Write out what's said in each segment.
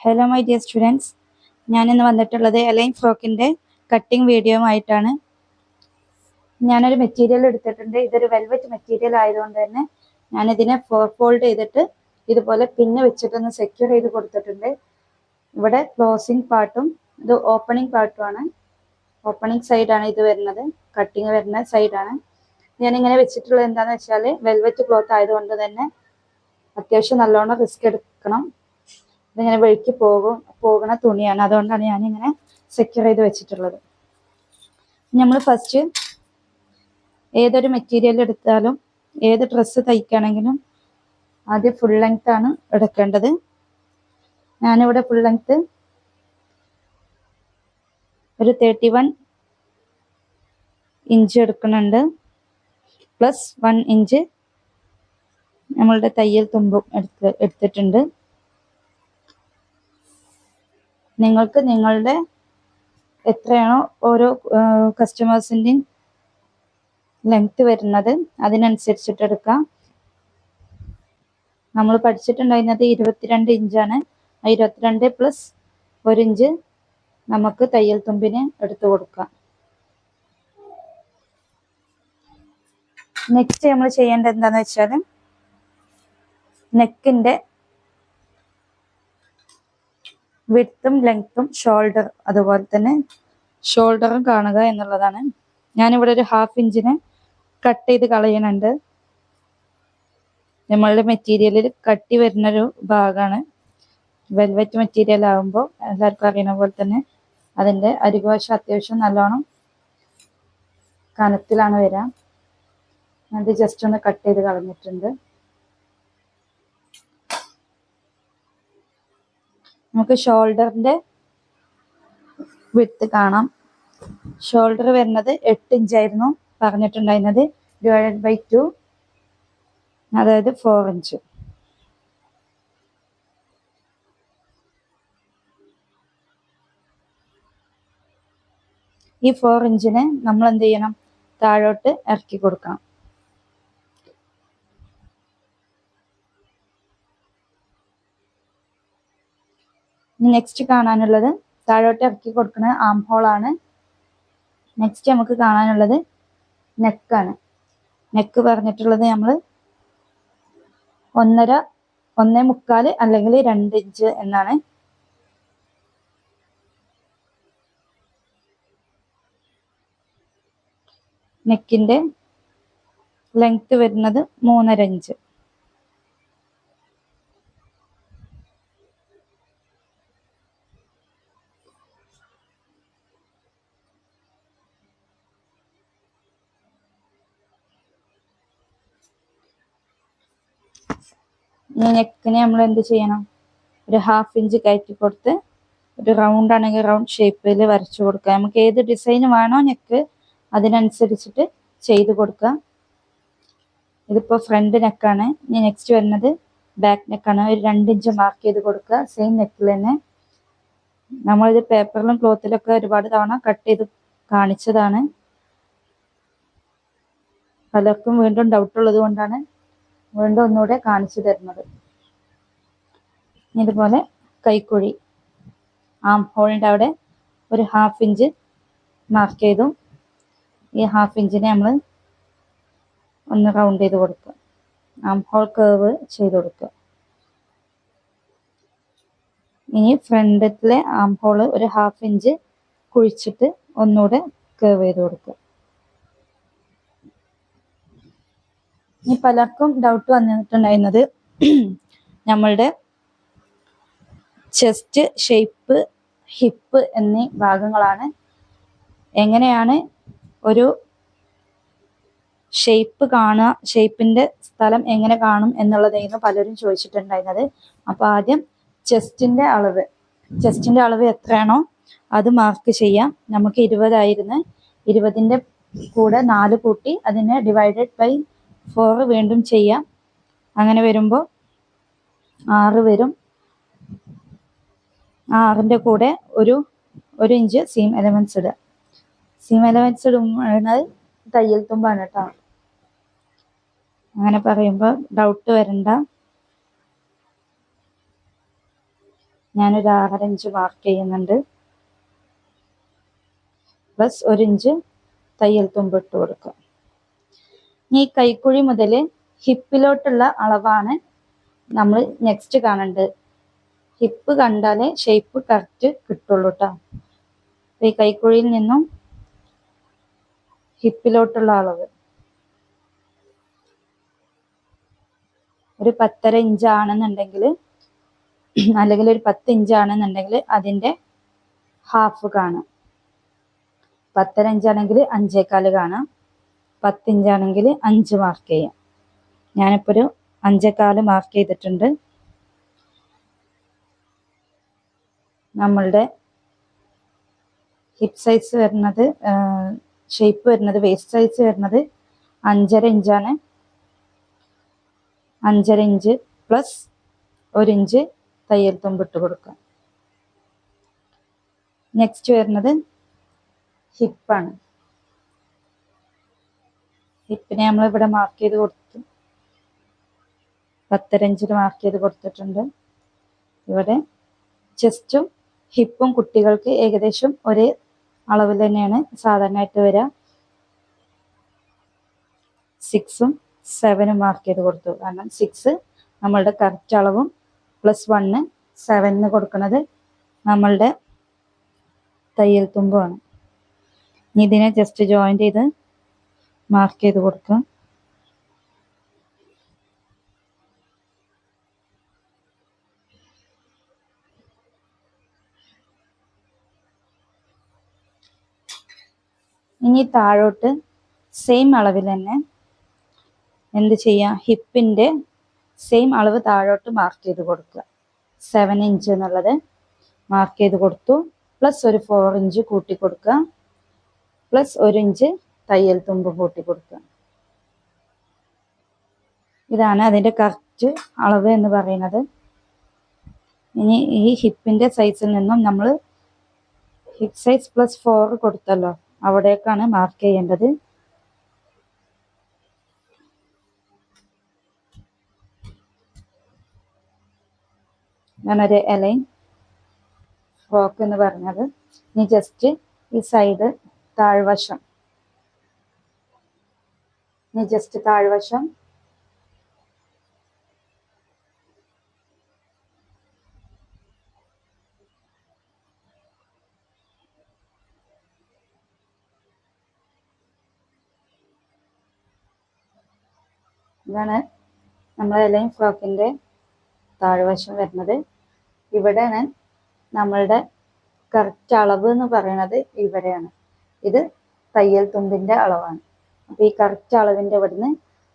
Hello my dear students, ഞാനിന്ന് വന്നിട്ടുള്ളത് A-line ഫ്രോക്കിൻ്റെ cutting video ആയിട്ടാണ്. ഞാനൊരു മെറ്റീരിയൽ എടുത്തിട്ടുണ്ട്. ഇതൊരു വെൽവെറ്റ് മെറ്റീരിയൽ ആയതുകൊണ്ട് തന്നെ ഞാനിതിനെ ഫോൾഡ് ചെയ്തിട്ട് ഇതുപോലെ പിന്നെ വെച്ചിട്ടൊന്ന് സെക്യൂർ ചെയ്ത് കൊടുത്തിട്ടുണ്ട്. ഇവിടെ ക്ലോസിങ് പാർട്ടും ഇത് ഓപ്പണിംഗ് പാർട്ടുമാണ്. ഓപ്പണിംഗ് സൈഡാണ് ഇത് വരുന്നത്, കട്ടിങ് വരുന്ന സൈഡാണ്. ഞാനിങ്ങനെ വെച്ചിട്ടുള്ളത് എന്താണെന്ന് വെച്ചാൽ വെൽവെറ്റ് ക്ലോത്ത് ആയതുകൊണ്ട് തന്നെ അത്യാവശ്യം നല്ലോണം റിസ്ക് എടുക്കണം. ഇതിങ്ങനെ വഴിക്ക് പോകുന്ന തുണിയാണ്, അതുകൊണ്ടാണ് ഞാനിങ്ങനെ സെക്യൂർ ചെയ്ത് വെച്ചിട്ടുള്ളത്. നമ്മൾ ഫസ്റ്റ് ഏതൊരു മെറ്റീരിയൽ എടുത്താലും ഏത് ഡ്രസ്സ് തയ്ക്കുകയാണെങ്കിലും ആദ്യം ഫുൾ ലെങ്ത് ആണ് എടുക്കേണ്ടത്. ഞാനിവിടെ ഫുൾ ലെങ്ത് ഒരു 31 ഇഞ്ച് എടുക്കുന്നുണ്ട്. പ്ലസ് 1 ഇഞ്ച് നമ്മളുടെ തയ്യൽ തുമ്പും എടുത്തിട്ടുണ്ട്. നിങ്ങൾക്ക് നിങ്ങളുടെ എത്രയാണോ ഓരോ കസ്റ്റമേഴ്സിൻ്റെയും ലെങ്ത് വരുന്നത് അതിനനുസരിച്ചിട്ട് എടുക്കാം. നമ്മൾ പഠിച്ചിട്ടുണ്ടായിരുന്നത് 22 ഇഞ്ചാണ്. ആ 22 പ്ലസ് 1 ഇഞ്ച് നമുക്ക് തയ്യൽ തുമ്പിന് എടുത്തു കൊടുക്കാം. നെക്സ്റ്റ് നമ്മൾ ചെയ്യേണ്ടത് എന്താണെന്ന് വെച്ചാൽ നെക്കിൻ്റെ വിഡ്ത്തും ലെങ്ത്തും ഷോൾഡർ അതുപോലെ തന്നെ ഷോൾഡറും കാണുക എന്നുള്ളതാണ്. ഞാനിവിടെ ഒരു 1/2 ഇഞ്ചിന് കട്ട് ചെയ്ത് കളയുന്നുണ്ട്. നമ്മളുടെ മെറ്റീരിയലിൽ കട്ടി വരുന്നൊരു ഭാഗമാണ്. വെൽവെറ്റ് മെറ്റീരിയൽ ആകുമ്പോൾ എല്ലാവർക്കും അറിയുന്ന പോലെ തന്നെ അതിൻ്റെ അരികുവശം അത്യാവശ്യം നല്ലോണം കനത്തിലാണ് വരിക. അത് ജസ്റ്റ് ഒന്ന് കട്ട് ചെയ്ത് കളഞ്ഞിട്ടുണ്ട്. നമുക്ക് ഷോൾഡറിൻ്റെ വിഡ്ത്ത് കാണാം. ഷോൾഡർ വരുന്നത് 8 ഇഞ്ചായിരുന്നു പറഞ്ഞിട്ടുണ്ടായിരുന്നത്, ഡിവൈഡഡ് ബൈ 2, അതായത് 4 ഇഞ്ച്. ഈ 4 ഇഞ്ചിനെ നമ്മൾ എന്ത് ചെയ്യണം, താഴോട്ട് ഇറക്കി കൊടുക്കണം. നെക്സ്റ്റ് കാണാനുള്ളത് താഴോട്ട് ഇറക്കി കൊടുക്കുന്ന ആം ഹോളാണ്. നെക്സ്റ്റ് നമുക്ക് കാണാനുള്ളത് നെക്കാണ്. നെക്ക് പറഞ്ഞിട്ടുള്ളത് നമ്മൾ 1.25 അല്ലെങ്കിൽ 2 ഇഞ്ച് എന്നാണ്. നെക്കിൻ്റെ ലെങ്ത് വരുന്നത് 3.5 ഇഞ്ച്. ഈ നെക്കിനെ നമ്മൾ എന്ത് ചെയ്യണം, ഒരു 1/2 ഇഞ്ച് കയറ്റി കൊടുത്ത് ഒരു റൗണ്ട് ആണെങ്കിൽ റൗണ്ട് ഷേപ്പിൽ വരച്ചു കൊടുക്കുക. നമുക്ക് ഏത് ഡിസൈൻ വേണോ നെക്ക് അതിനനുസരിച്ചിട്ട് ചെയ്ത് കൊടുക്കുക. ഇതിപ്പോൾ ഫ്രണ്ട് നെക്കാണ്. ഇനി നെക്സ്റ്റ് വരുന്നത് ബാക്ക് നെക്കാണ്. ഒരു 2 ഇഞ്ച് മാർക്ക് ചെയ്ത് കൊടുക്കുക. സെയിം നെക്കിൽ തന്നെ നമ്മളിത് പേപ്പറിലും ക്ലോത്തിലൊക്കെ ഒരുപാട് തവണ കട്ട് ചെയ്ത് കാണിച്ചതാണ്. പലർക്കും വീണ്ടും ഡൗട്ട് ഉള്ളത് കൊണ്ടാണ് വീണ്ടും ഒന്നുകൂടെ കാണിച്ചു തരുന്നത്. ഇതുപോലെ കൈക്കുഴി ആം ഹോളിൻ്റെ അവിടെ ഒരു 1/2 ഇഞ്ച് മാർക്ക് ചെയ്തു. ഈ 1/2 ഇഞ്ചിനെ നമ്മൾ ഒന്ന് റൗണ്ട് ചെയ്ത് കൊടുക്കുക. ആം ഹോൾ കേർവ് ചെയ്ത് കൊടുക്കുക. ഇനി ഫ്രണ്ടിലെ ആം ഹോള് ഒരു 1/2 ഇഞ്ച് കുഴിച്ചിട്ട് ഒന്നുകൂടെ കേർവ് ചെയ്ത് കൊടുക്കുക. ഇനി പലർക്കും ഡൗട്ട് വന്നിട്ടുണ്ടായിരുന്നത് നമ്മളുടെ ചെസ്റ്റ്, ഷേപ്പ്, ഹിപ്പ് എന്നീ ഭാഗങ്ങളാണ്. എങ്ങനെയാണ് ഒരു ഷേപ്പ് കാണുക, ഷേപ്പിൻ്റെ സ്ഥലം എങ്ങനെ കാണും എന്നുള്ളതായിരുന്നു പലരും ചോദിച്ചിട്ടുണ്ടായിരുന്നത്. അപ്പോൾ ആദ്യം ചെസ്റ്റിൻ്റെ അളവ് എത്രയാണോ അത് മാർക്ക് ചെയ്യാം. നമുക്ക് 20 ആയിരുന്നു. 20ൻ്റെ കൂടെ 4 കൂട്ടി അതിനെ ഡിവൈഡഡ് ബൈ 4 വീണ്ടും ചെയ്യാം. അങ്ങനെ വരുമ്പോൾ 6 വരും. 6ൻ്റെ കൂടെ ഒരു ഇഞ്ച് സീം എലമെൻറ്റ്സ് ഇടുക. സീം എലമെൻറ്റ്സ് ഇടുന്നത് തയ്യൽ തുമ്പാണ് കേട്ടോ. അങ്ങനെ പറയുമ്പോൾ ഡൗട്ട് വരണ്ട. ഞാനൊരു 6.5 ഇഞ്ച് മാർക്ക് ചെയ്യുന്നുണ്ട്. പ്ലസ് 1 ഇഞ്ച് തയ്യൽ തുമ്പ് ഇട്ട് കൊടുക്കുക. ഈ കൈക്കുഴി മുതൽ ഹിപ്പിലോട്ടുള്ള അളവാണ് നമ്മൾ നെക്സ്റ്റ് കാണേണ്ടത്. ഹിപ്പ് കണ്ടാലേ ഷേപ്പ് കറക്റ്റ് കിട്ടുള്ളൂ കേട്ടോ. ഈ കൈക്കുഴിയിൽ നിന്നും ഹിപ്പിലോട്ടുള്ള അളവ് ഒരു 10.5 ഇഞ്ച് ആണെന്നുണ്ടെങ്കിൽ, അല്ലെങ്കിൽ ഒരു 10 ഇഞ്ച് ആണെന്നുണ്ടെങ്കിൽ അതിൻ്റെ ഹാഫ് കാണാം. 10.5 ഇഞ്ചാണെങ്കിൽ 5.25 കാണാം. 10 ഇഞ്ചാണെങ്കിൽ 5 മാർക്ക് ചെയ്യാം. ഞാനിപ്പോൾ ഒരു 5.25 മാർക്ക് ചെയ്തിട്ടുണ്ട്. നമ്മളുടെ ഹിപ്പ് സൈസ് വരുന്നത്, ഷേപ്പ് വരുന്നത്, വേസ്റ്റ് സൈസ് വരുന്നത് 5.5 ഇഞ്ചാണ്. 5.5 ഇഞ്ച് പ്ലസ് 1 ഇഞ്ച് തയ്യൽ തുമ്പ് ഇട്ട് കൊടുക്കുക. നെക്സ്റ്റ് വരുന്നത് ഹിപ്പാണ്. ഹിപ്പിനെ നമ്മൾ ഇവിടെ മാർക്ക് ചെയ്ത് കൊടുത്തു. 10.5 ഇഞ്ചിൽ മാർക്ക് ചെയ്ത് കൊടുത്തിട്ടുണ്ട്. ഇവിടെ ചെസ്റ്റും ഹിപ്പും കുട്ടികൾക്ക് ഏകദേശം ഒരേ അളവിൽ തന്നെയാണ് സാധാരണയായിട്ട് വരിക. 6ഉം 7ഉം മാർക്ക് ചെയ്ത് കൊടുത്തു. കാരണം 6 നമ്മളുടെ കറക്റ്റ് അളവും പ്ലസ് 1 7 കൊടുക്കുന്നത് നമ്മളുടെ തയ്യൽ തുമ്പുമാണ്. ഇതിനെ ജസ്റ്റ് ജോയിൻ ചെയ്ത് മാർക്ക് ചെയ്ത് കൊടുക്കുക. ഇനി താഴോട്ട് സെയിം അളവിൽ തന്നെ എന്ത് ചെയ്യാം, ഹിപ്പിൻ്റെ സെയിം അളവ് താഴോട്ട് മാർക്ക് ചെയ്ത് കൊടുക്കുക. 7 ഇഞ്ച് എന്നുള്ളത് മാർക്ക് ചെയ്ത് കൊടുത്തു. പ്ലസ് ഒരു 4 ഇഞ്ച് കൂട്ടി കൊടുക്കുക. പ്ലസ് 1 ഇഞ്ച് തയ്യൽ തുമ്പ് കൂട്ടി കൊടുക്കുക. ഇതാണ് അതിൻ്റെ കറക്റ്റ് അളവ് എന്ന് പറയുന്നത്. ഇനി ഈ ഹിപ്പിൻ്റെ സൈസിൽ നിന്നും നമ്മൾ ഹിപ്പ് സൈസ് പ്ലസ് 4 കൊടുത്തല്ലോ, അവിടേക്കാണ് മാർക്ക് ചെയ്യേണ്ടത്. ഞാനൊരു എലൈൻ ഫ്രോക്ക് എന്ന് പറഞ്ഞത്. ഇനി ജസ്റ്റ് ഈ സൈഡ് താഴ്വശം, ഇതാണ് നമ്മളെ എലൈൻ ഫ്രോക്കിൻ്റെ താഴ്വശം വരുന്നത്. ഇവിടെയാണ് നമ്മളുടെ കറക്റ്റ് അളവ് എന്ന് പറയുന്നത്. ഇവിടെയാണ്. ഇത് തയ്യൽ തുമ്പിൻ്റെ അളവാണ്. അപ്പോൾ ഈ കറക്റ്റ് അളവിൻ്റെ ഇവിടുന്ന്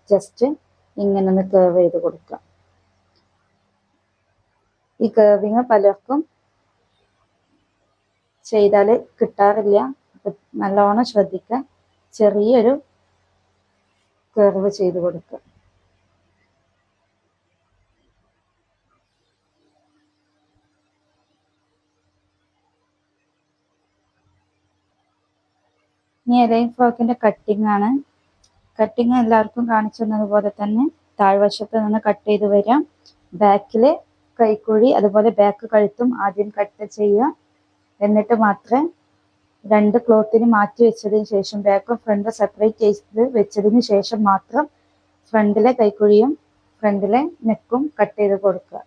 ജസ്റ്റ് ഇങ്ങനെ ഒന്ന് കേർവ് ചെയ്ത് കൊടുക്കുക. ഈ കേർവിങ് പലർക്കും ചെയ്താൽ കിട്ടാറില്ല. അപ്പം നല്ലോണം ശ്രദ്ധിക്കുക. ചെറിയൊരു കേർവ് ചെയ്ത് കൊടുക്കുക. ഇനി എലൈൻ ഫ്രോക്കിൻ്റെ കട്ടിങ് ആണ്. കട്ടിങ് എല്ലാവർക്കും കാണിച്ചു തന്നതുപോലെ തന്നെ താഴ്വശത്ത് നിന്ന് കട്ട് ചെയ്ത് വരാം. ബാക്കിലെ കൈക്കുഴി അതുപോലെ ബാക്ക് കഴുത്തും ആദ്യം കട്ട് ചെയ്യുക. എന്നിട്ട് മാത്രമേ രണ്ട് ക്ലോത്തിന് മാറ്റി വെച്ചതിന് ശേഷം, ബാക്കും ഫ്രണ്ടും സെപ്പറേറ്റ് ചെയ്ത് വെച്ചതിന് ശേഷം മാത്രം ഫ്രണ്ടിലെ കൈക്കുഴിയും ഫ്രണ്ടിലെ നെക്കും കട്ട് ചെയ്ത് കൊടുക്കുക.